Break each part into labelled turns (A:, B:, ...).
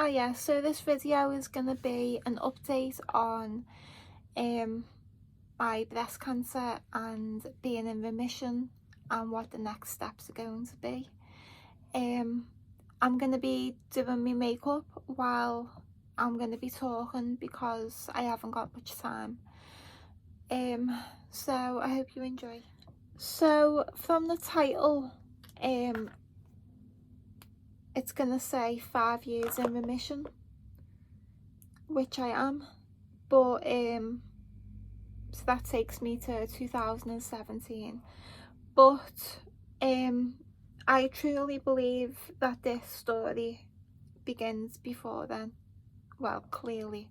A: Yeah, so this video is going to be an update on my breast cancer and being in remission and what the next steps are going to be. I'm going to be doing my makeup while I'm going to be talking because I haven't got much time. So I hope you enjoy. So from the title, it's going to say 5 years in remission, which I am, but so that takes me to 2017, but I truly believe that this story begins before then. Well, clearly,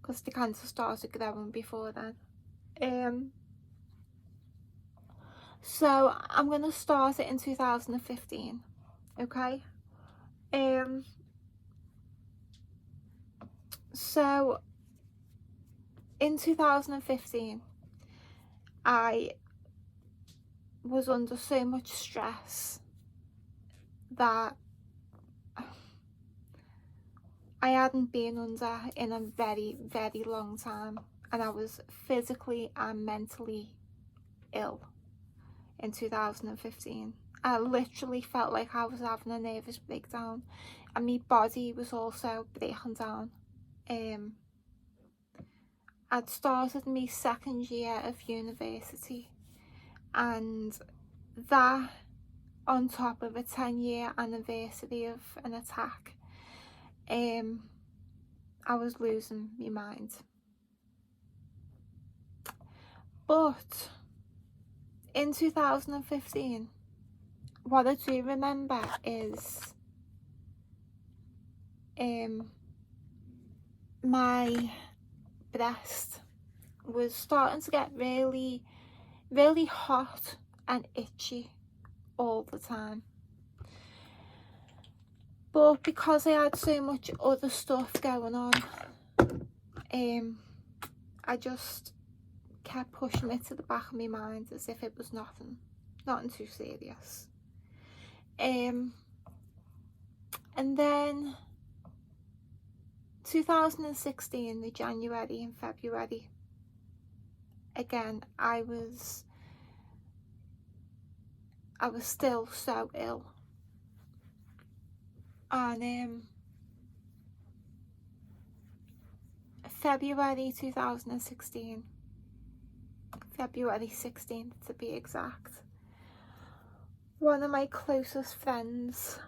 A: because the cancer started growing before then. So I'm going to start it in 2015, okay? So in 2015, I was under so much stress that I hadn't been under in a very, very long time, and I was physically and mentally ill in 2015. I literally felt like I was having a nervous breakdown, and my body was also breaking down. I'd started my second year of university, and that on top of a 10-year anniversary of an attack, I was losing my mind. But in 2015, what I do remember is my breast was starting to get really, really hot and itchy all the time. But because I had so much other stuff going on, I just kept pushing it to the back of my mind as if it was nothing too serious. And then 2016, the January and February, again, I was still so ill. And February 2016, February 16th to be exact, one of my closest friends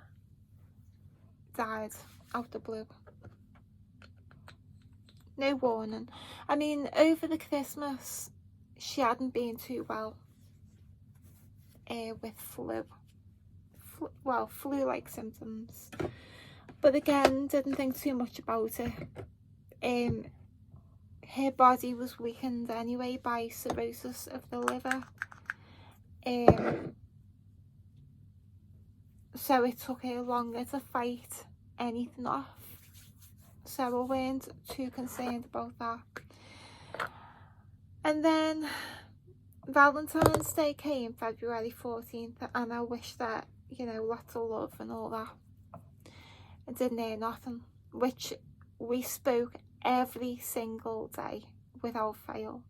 A: died out the blue. No warning. I mean, over the Christmas, she hadn't been too well with flu-like symptoms. But again, didn't think too much about it. Her body was weakened anyway by cirrhosis of the liver. So it took her longer to fight anything off. So I weren't too concerned about that. And then Valentine's Day came, February 14th, and I wished that, lots of love and all that. I didn't hear nothing, which we spoke every single day without fail,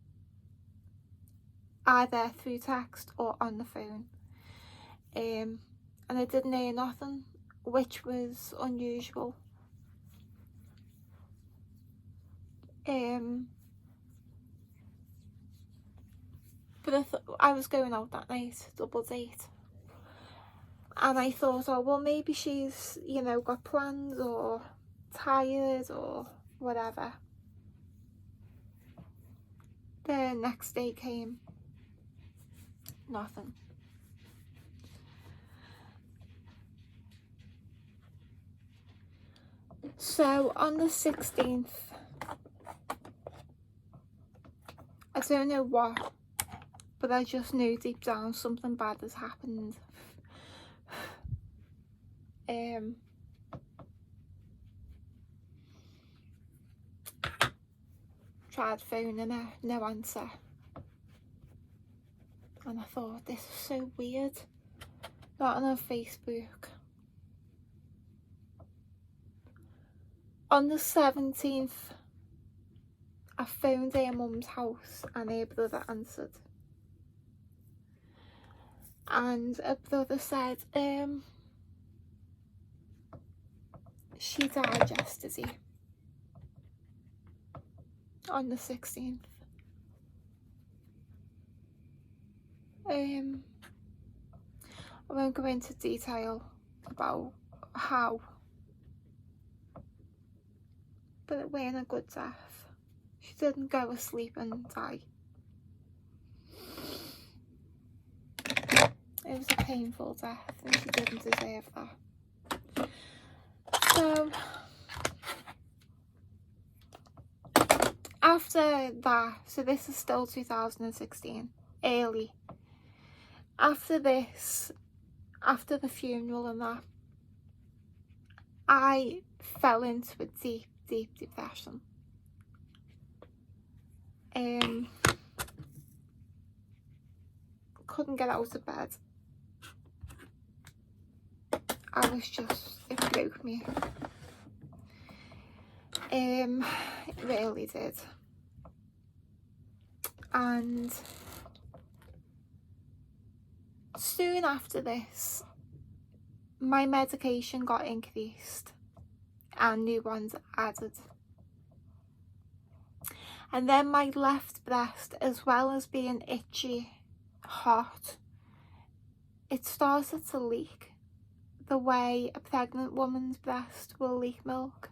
A: either through text or on the phone. And I didn't hear nothing, which was unusual. But I was going out that night, double date, and I thought, oh well, maybe she's got plans or tired or whatever. The next day came, nothing. So on the 16th, I don't know what, but I just knew deep down something bad has happened. Tried phoning her, no answer. And I thought, this is so weird. Got on her Facebook. On the 17th, I phoned her mum's house and her brother answered. And her brother said, she died yesterday, on the 16th. I won't go into detail about how, but it weren't a good death. She didn't go asleep and die. It was a painful death and she didn't deserve that. So after that, so this is still 2016, early. After this, after the funeral and that, I fell into a deep, deep depression. Couldn't get out of bed. It broke me. It really did. And soon after this, my medication got increased and new ones added. And then my left breast, as well as being itchy, hot, it started to leak the way a pregnant woman's breast will leak milk.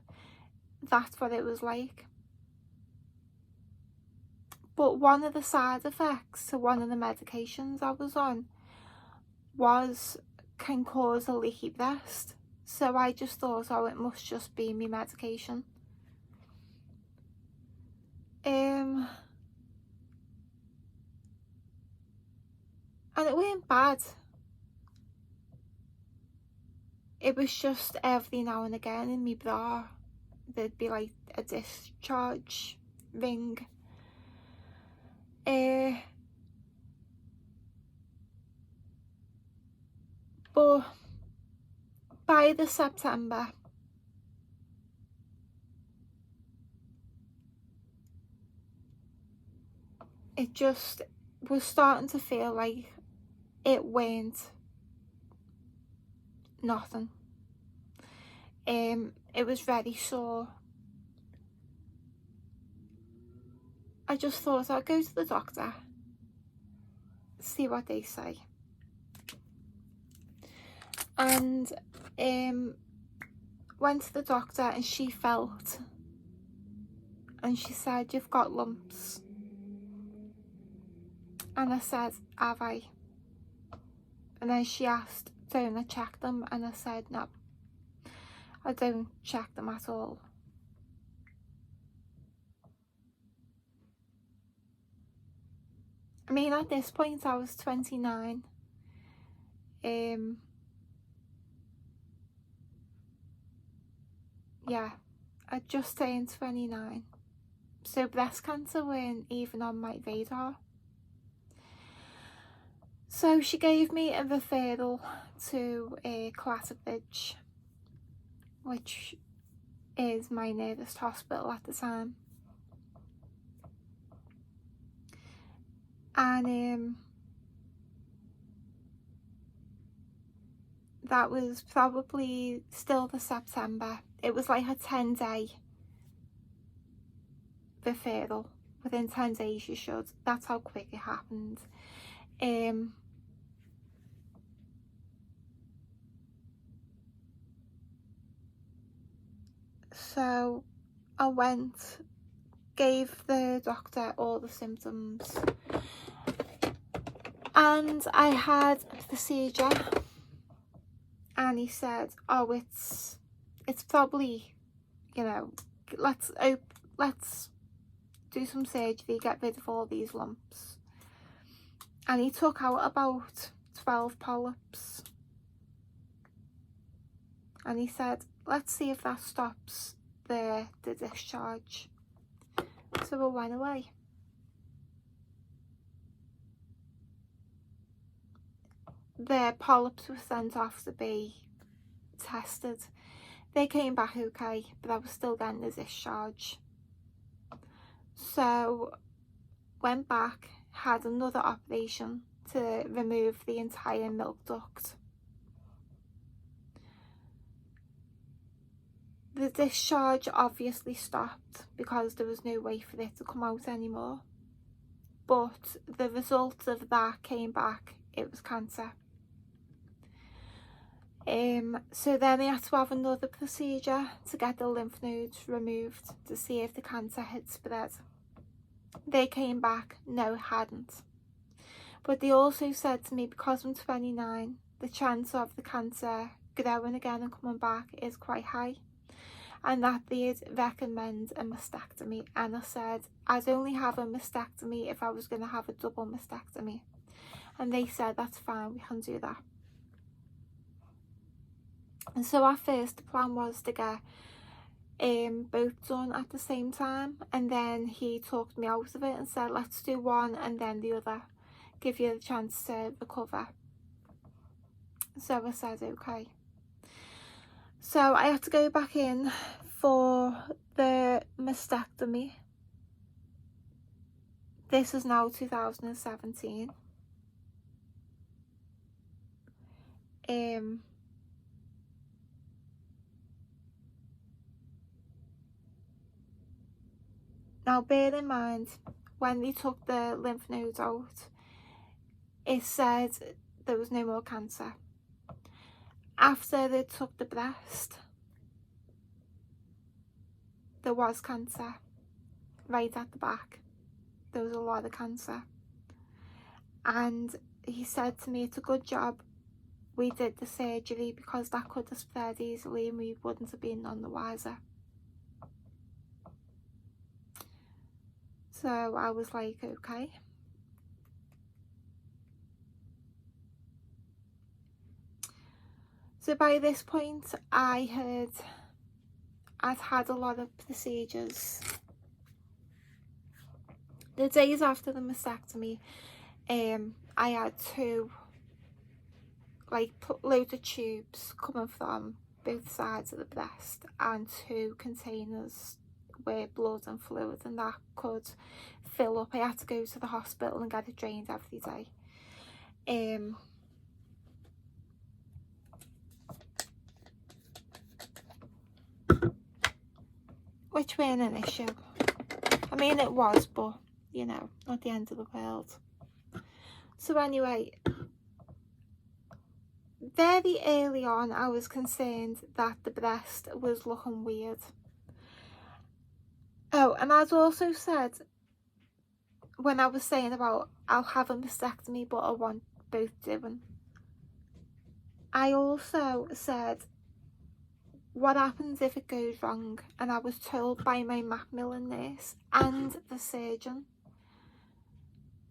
A: That's what it was like. But one of the side effects to one of the medications I was on can cause a leaky breast. So I just thought, oh, it must just be my medication. And it weren't bad. It was just every now and again in my bra there'd be like a discharge ring. But by the September, it just was starting to feel like it weren't nothing. It was very sore. I just thought I'd go to the doctor, see what they say. And went to the doctor and she felt, and she said, you've got lumps. And I said, have I? And then she asked, don't I check them? And I said, no, I don't check them at all. I mean, at this point I was 29. Yeah, I just turned 29. So breast cancer weren't even on my radar. So she gave me a referral to Clatterbridge, which is my nearest hospital at the time. And that was probably still the September. It was like a 10-day referral. Within 10 days you should. That's how quick it happened. So I went, gave the doctor all the symptoms, and I had a procedure, and he said, oh, it's probably, you know, let's do some surgery, get rid of all these lumps. And he took out about 12 polyps, and he said, let's see if that stops the discharge. So it went away. The polyps were sent off to be tested. They came back okay, but I was still getting the discharge. So went back, had another operation to remove the entire milk duct. The discharge obviously stopped because there was no way for it to come out anymore. But the result of that came back, it was cancer. So then I had to have another procedure to get the lymph nodes removed to see if the cancer had spread. They came back, no, it hadn't. But they also said to me, because I'm 29, the chance of the cancer growing again and coming back is quite high, and that they'd recommend a mastectomy. And I said I'd only have a mastectomy if I was going to have a double mastectomy, and they said that's fine, we can do that. And so at first the plan was to get both done at the same time, and then he talked me out of it and said let's do one and then the other, give you the chance to recover. So I said okay. So I had to go back in for the mastectomy. This is now 2017. Now bear in mind, when they took the lymph nodes out, it said there was no more cancer. After they took the breast, there was cancer right at the back. There was a lot of cancer. And he said to me, it's a good job we did the surgery, because that could have spread easily and we wouldn't have been none the wiser. So I was like, okay. So by this point, I'd had a lot of procedures. The days after the mastectomy, I had two, like, loads of tubes coming from both sides of the breast, and 2 containers with blood and fluid, and that could fill up. I had to go to the hospital and get it drained every day. Which weren't an issue. I mean, it was, but you know, not the end of the world. So anyway, very early on I was concerned that the breast was looking weird. Oh, and I'd also said, when I was saying about I'll have a mastectomy but I want both doing, I also said, what happens if it goes wrong? And I was told by my Macmillan nurse and the surgeon,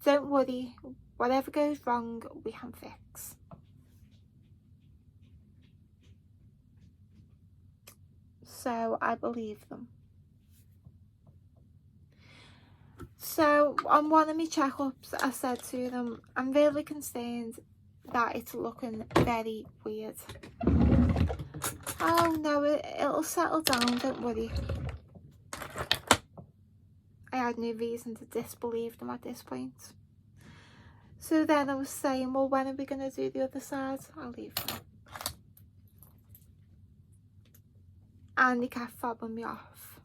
A: don't worry, whatever goes wrong we can fix. So I believe them. So on one of my checkups, I said to them, I'm really concerned that it's looking very weird. Oh no, it'll settle down, don't worry. I had no reason to disbelieve them at this point. So then I was saying, well, when are we going to do the other side? I'll leave them. And they kept fobbing me off.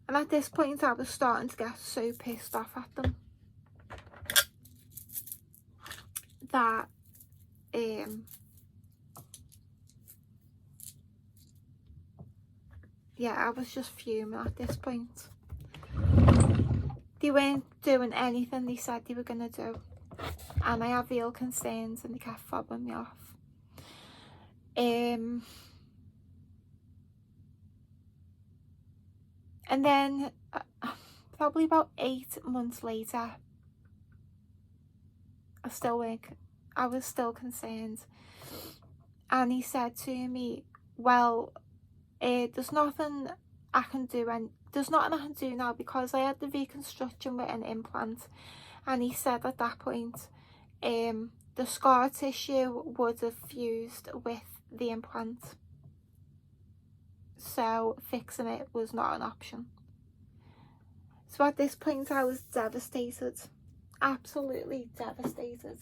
A: And at this point I was starting to get so pissed off at them that yeah, I was just fuming at this point. They weren't doing anything they said they were going to do, and I have real concerns, and they kept fobbing me off. And then probably about 8 months later, I was still concerned, and he said to me, well, there's nothing I can do, and there's nothing I can do now because I had the reconstruction with an implant. And he said at that point, the scar tissue would have fused with the implant, so fixing it was not an option. So at this point I was devastated, absolutely devastated.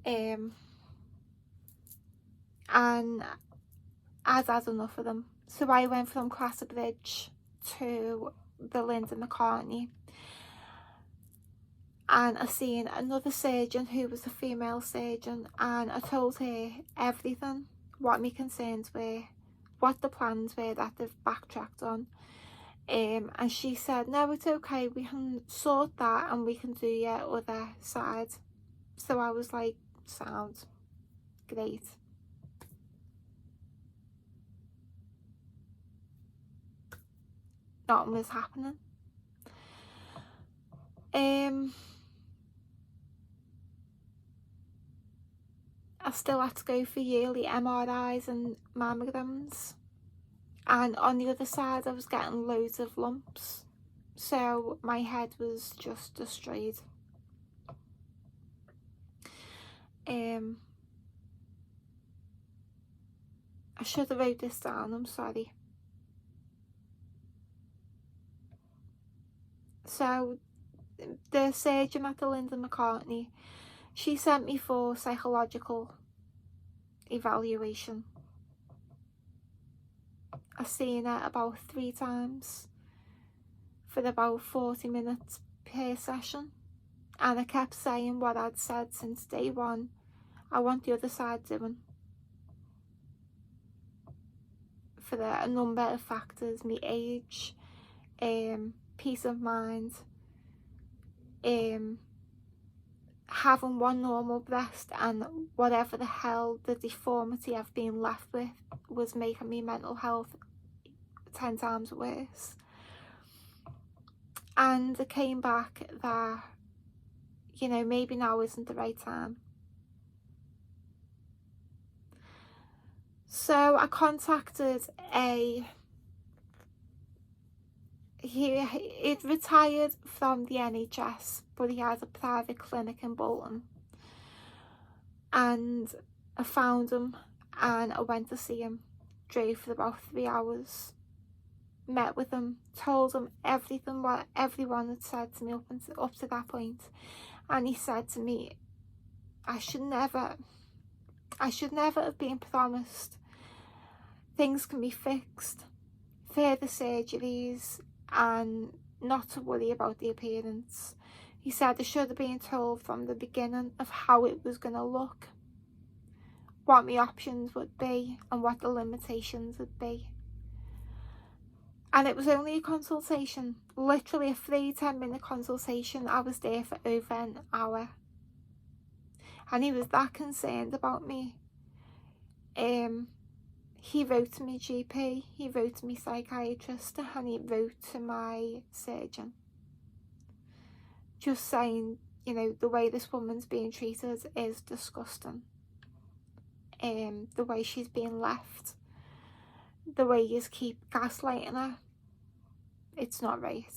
A: And I'd had enough of them. So I went from Clatterbridge to the Linda McCartney, and I seen another surgeon who was a female surgeon, and I told her everything, what my concerns were, what the plans were that they've backtracked on. And she said, no, it's okay, we can sort that and we can do your other side. So I was like, sounds great. Nothing was happening. I still had to go for yearly MRIs and mammograms, and on the other side I was getting loads of lumps, so my head was just destroyed. I should have wrote this down, I'm sorry. So the surgeon at the Linda McCartney, she sent me for psychological evaluation. I've seen her about 3 times for about 40 minutes per session, and I kept saying what I'd said since day one. I want the other side doing, for a number of factors: my age, peace of mind, having one normal breast, and whatever the hell the deformity I've been left with was making me mental health 10 times worse. And it came back that, you know, maybe now isn't the right time. So I contacted he'd retired from the NHS, but he had a private clinic in Bolton, and I found him and I went to see him. Drove for about 3 hours, met with him, told him everything what everyone had said to me up to that point, and he said to me, I should never have been promised things can be fixed, further surgeries, and not to worry about the appearance. He said I should have been told from the beginning of how it was going to look, what my options would be, and what the limitations would be. And it was only a consultation, literally a free 10-minute consultation. I was there for over an hour, and he was that concerned about me. He wrote to my GP, he wrote to my psychiatrist, and he wrote to my surgeon, just saying, you know, the way this woman's being treated is disgusting. The way she's being left, the way you keep gaslighting her, it's not right.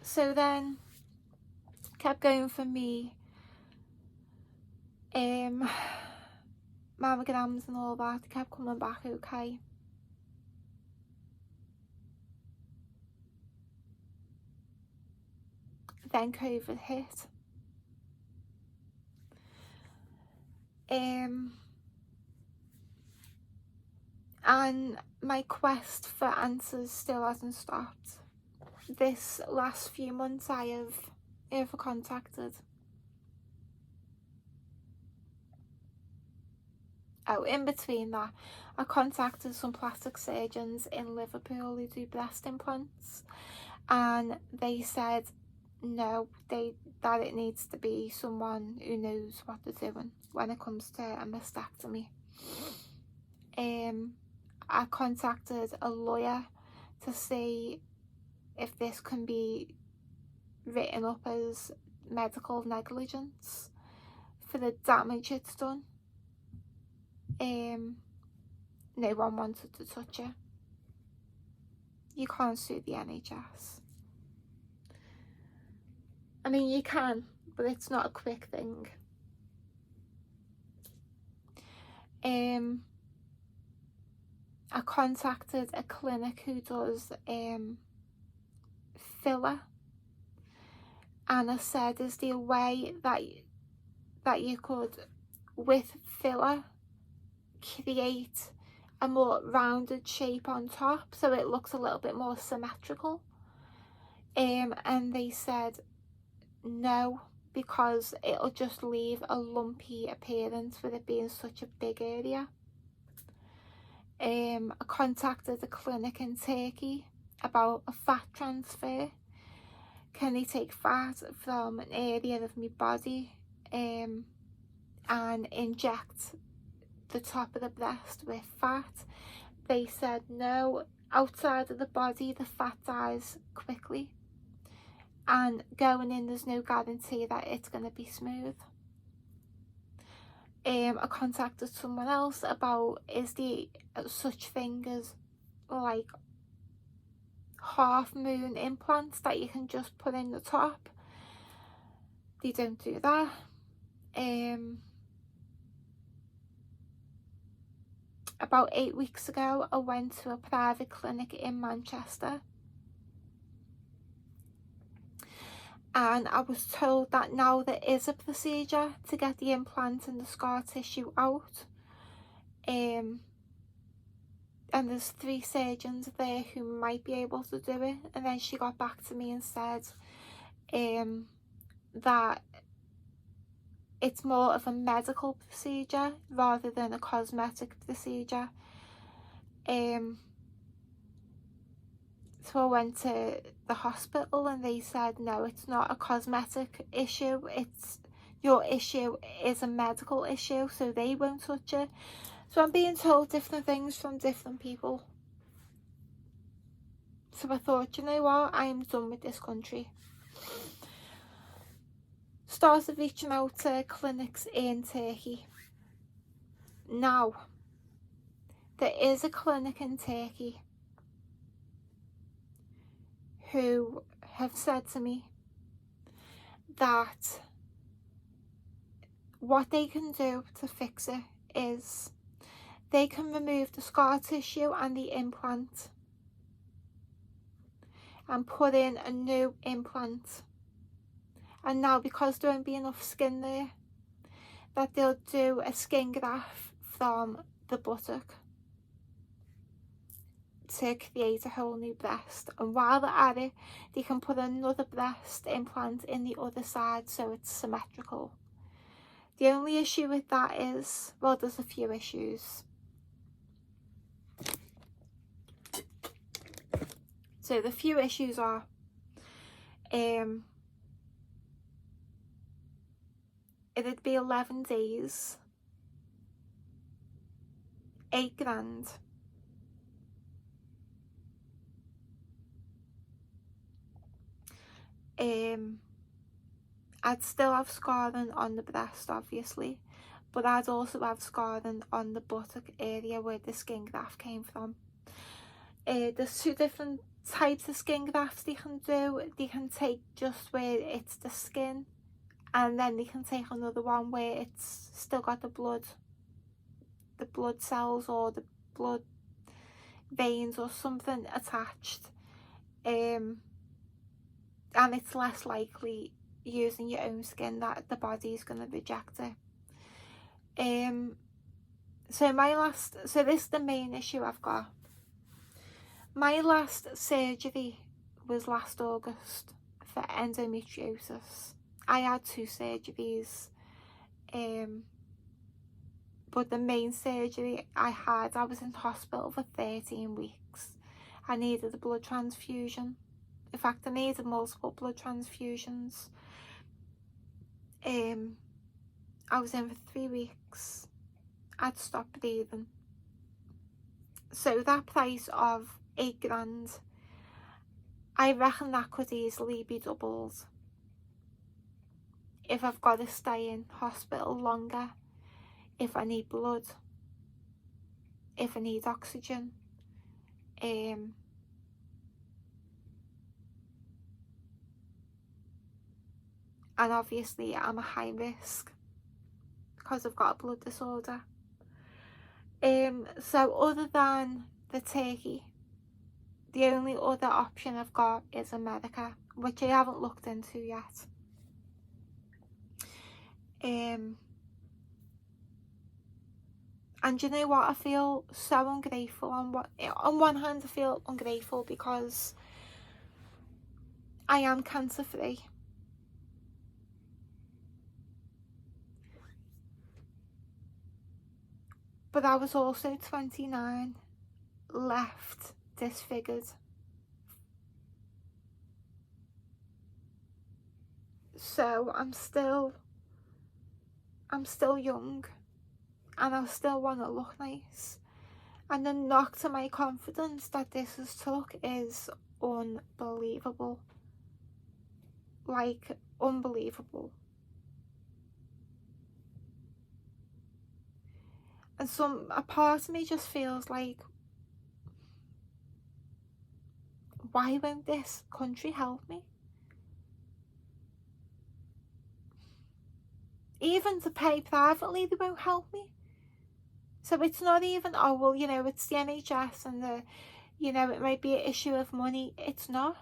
A: So then kept going for me mammograms and all that, kept coming back okay. Then COVID hit. And my quest for answers still hasn't stopped. This last few months I have contacted. Oh, in between that, I contacted some plastic surgeons in Liverpool who do breast implants, and they said no, that it needs to be someone who knows what they're doing when it comes to a mastectomy. I contacted a lawyer to see if this can be written up as medical negligence for the damage it's done. No one wanted to touch it. You can't sue the NHS. I mean, you can, but it's not a quick thing. I contacted a clinic who does filler, and I said, is there a way that you could, with filler, create a more rounded shape on top so it looks a little bit more symmetrical? And they said no, because it'll just leave a lumpy appearance with it being such a big area. I contacted a clinic in Turkey about a fat transfer. Can they take fat from an area of my body and inject the top of the breast with fat? They said no. Outside of the body, the fat dies quickly, and going in, there's no guarantee that it's going to be smooth. I contacted someone else about, is there such thing as like half moon implants that you can just put in the top? They don't do that. About 8 weeks ago, I went to a private clinic in Manchester, and I was told that now there is a procedure to get the implant and the scar tissue out. And there's 3 surgeons there who might be able to do it. And then she got back to me and said that it's more of a medical procedure rather than a cosmetic procedure. So I went to the hospital and they said, no, it's not a cosmetic issue, your issue is a medical issue, so they won't touch it. So I'm being told different things from different people. So I thought, you know what, I am done with this country. Started reaching out to clinics in Turkey. Now, there is a clinic in Turkey who have said to me that what they can do to fix it is they can remove the scar tissue and the implant and put in a new implant. And now, because there won't be enough skin there, that they'll do a skin graft from the buttock to create a whole new breast. And while they're at it, they can put another breast implant in the other side so it's symmetrical. The only issue with that is, well, there's a few issues. So the few issues are, it'd be 11 days, 8 grand. I'd still have scarring on the breast, obviously, but I'd also have scarring on the buttock area where the skin graft came from. There's 2 different types of skin grafts they can do. They can take just where it's the skin, and then they can take another one where it's still got the blood cells or the blood veins or something attached. And it's less likely, using your own skin, that the body's going to reject it. So this is the main issue I've got. My last surgery was last August for endometriosis. I had 2 surgeries, but the main surgery I was in hospital for 13 weeks. I needed a blood transfusion. In fact, I needed multiple blood transfusions. I was in for 3 weeks. I'd stopped breathing. So that price of 8 grand, I reckon that could easily be doubled if I've got to stay in hospital longer, if I need blood, if I need oxygen. and obviously I'm a high risk because I've got a blood disorder. So other than the turkey, the only other option I've got is America, which I haven't looked into yet. And you know what, I feel so ungrateful. On one hand I feel ungrateful because I am cancer free, but I was also 29, left disfigured. So I'm still young, and I still want to look nice. And the knock to my confidence that this has took is unbelievable. Like, unbelievable. And a part of me just feels like, why won't this country help me? Even to pay privately, they won't help me. So it's not even, oh well, you know, it's the NHS and the, you know, it might be an issue of money. It's not.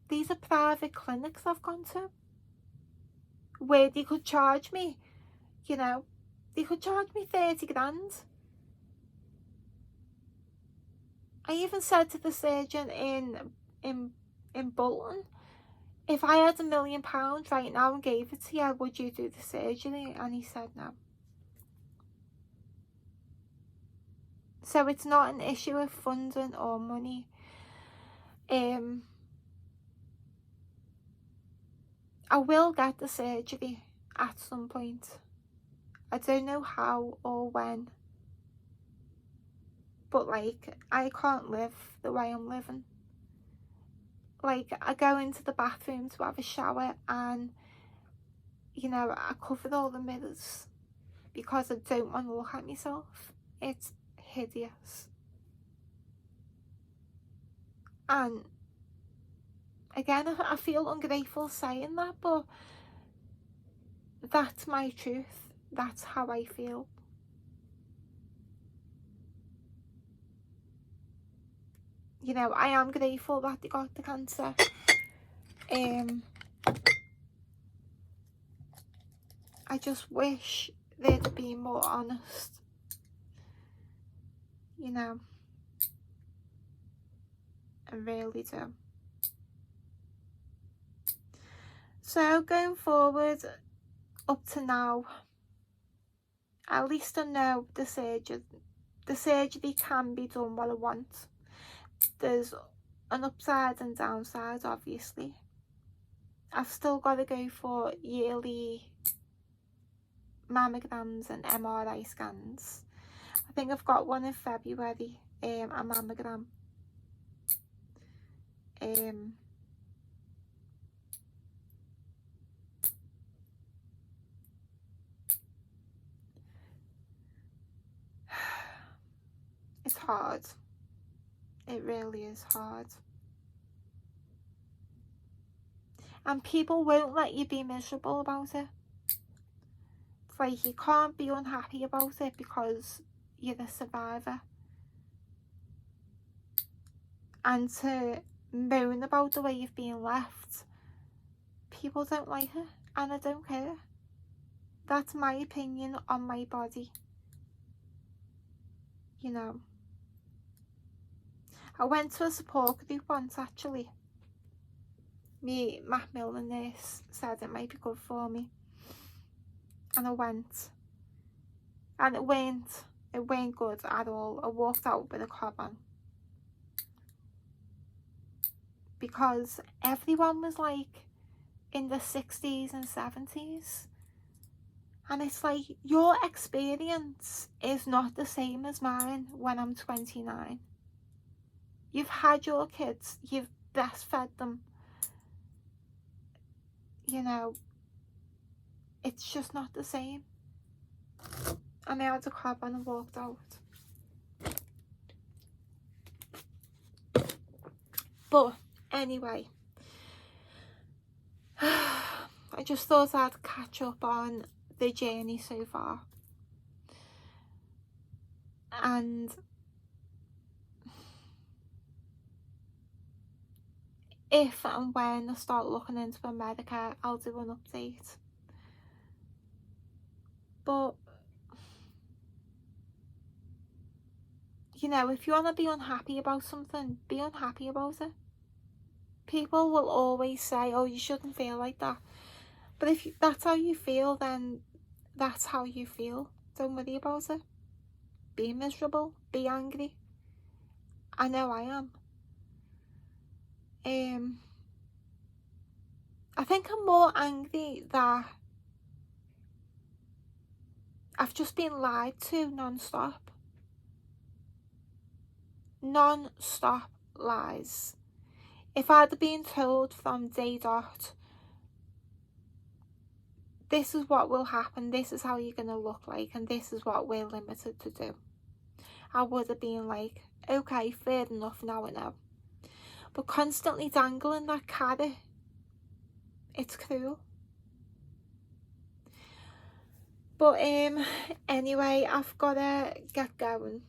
A: These are private clinics I've gone to, where they could charge me, you know, they could charge me 30 grand. I even said to the surgeon in Bolton, if I had £1 million right now and gave it to you, would you do the surgery? And he said no. So it's not an issue of funding or money. I will get the surgery at some point. I don't know how or when. But like, I can't live the way I'm living. Like, I go into the bathroom to have a shower and, you know, I cover all the mirrors because I don't want to look at myself. It's hideous. And again, I feel ungrateful saying that, but that's my truth. That's how I feel. You know, I am grateful that they got the cancer. I just wish they'd be more honest. You know, I really do. So going forward, up to now, at least I know the surgery can be done what I want. There's an upside and downside, obviously. I've still got to go for yearly mammograms and MRI scans. I think I've got one in February, a mammogram. It's hard. It really is hard. And people won't let you be miserable about it. It's like, you can't be unhappy about it because you're a survivor. And to moan about the way you've been left, people don't like it, and I don't care. That's my opinion on my body. You know, I went to a support group once, actually. Me Macmillan nurse said it might be good for me, and I went, and it weren't good at all. I walked out with a cob on because everyone was like in the 60s and 70s, and it's like, your experience is not the same as mine when I'm 29. You've had your kids, you've breastfed them, you know, it's just not the same. And I had a cob on and walked out. But anyway, I I just thought I'd catch up on the journey so far. And if and when I start looking into America, I'll do an update. But, you know, if you want to be unhappy about something, be unhappy about it. People will always say, oh, you shouldn't feel like that. But if that's how you feel, then that's how you feel. Don't worry about it. Be miserable. Be angry. I know I am. I think I'm more angry that I've just been lied to non-stop. Non-stop lies. If I'd been told from day dot, this is what will happen, this is how you're going to look like, and this is what we're limited to do, I would have been like, okay, fair enough, now I know. But constantly dangling that carrot, it's cruel. But anyway, I've got to get going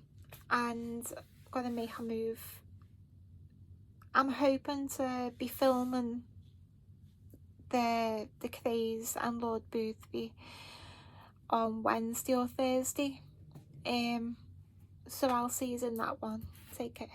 A: and got to make a move. I'm hoping to be filming the Craze and Lord Boothby on Wednesday or Thursday. So I'll see you in that one. Take care.